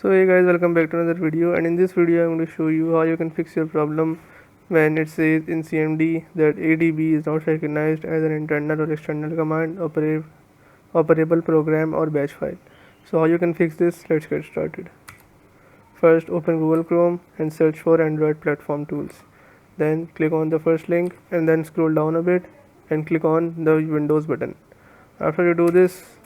So hey guys, welcome back to another video, and in this video I'm going to show you how you can fix your problem when it says in CMD that ADB is not recognized as an internal or external command, operable program or batch file. So how you can fix this? Let's get started. First open Google Chrome and search for Android platform tools. Then click on the first link and then scroll down a bit and click on the Windows button. After you do this,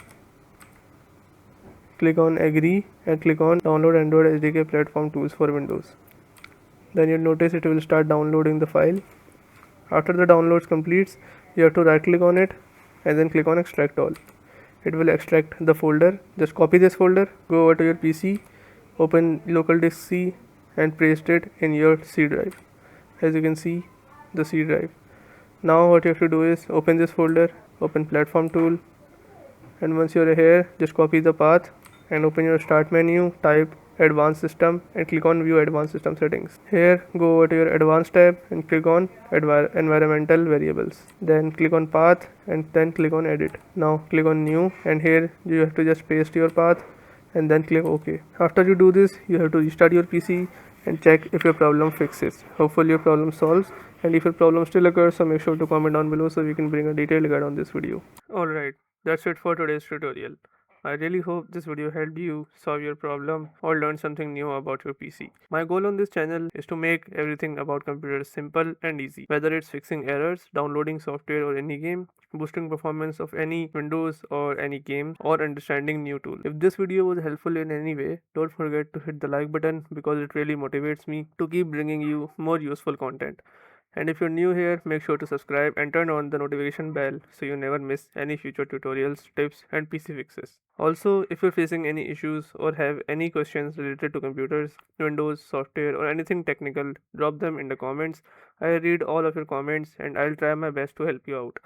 click on agree and click on download Android SDK platform tools for Windows. Then you'll notice it will start downloading the file. After the download completes, you have to right click on it and then click on extract all. It will extract the folder. Just copy this folder, go over to your PC, open local disk C and paste it in your C drive. As you can see, the C drive. Now what you have to do is open this folder, open platform tool, and once you're here, just copy the path and open your start menu, type advanced system and click on view advanced system settings. Here go over to your advanced tab and click on environmental variables, then click on path and then click on edit. Now click on new and here you have to just paste your path and then click OK. After you do this, you have to restart your PC and check if your problem fixes. Hopefully your problem solves, and if your problem still occurs, so make sure to comment down below so we can bring a detailed guide on this video. Alright, that's it for today's tutorial. I really hope this video helped you solve your problem or learn something new about your PC. My goal on this channel is to make everything about computers simple and easy, whether it's fixing errors, downloading software or any game, boosting performance of any Windows or any game, or understanding new tools. If this video was helpful in any way, don't forget to hit the like button because it really motivates me to keep bringing you more useful content. And if you're new here, make sure to subscribe and turn on the notification bell so you never miss any future tutorials, tips, and PC fixes. Also, if you're facing any issues or have any questions related to computers, Windows, software, or anything technical, drop them in the comments. I read all of your comments and I'll try my best to help you out.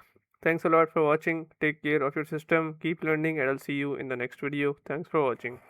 Thanks a lot for watching. Take care of your system, keep learning, and I'll see you in the next video. Thanks for watching.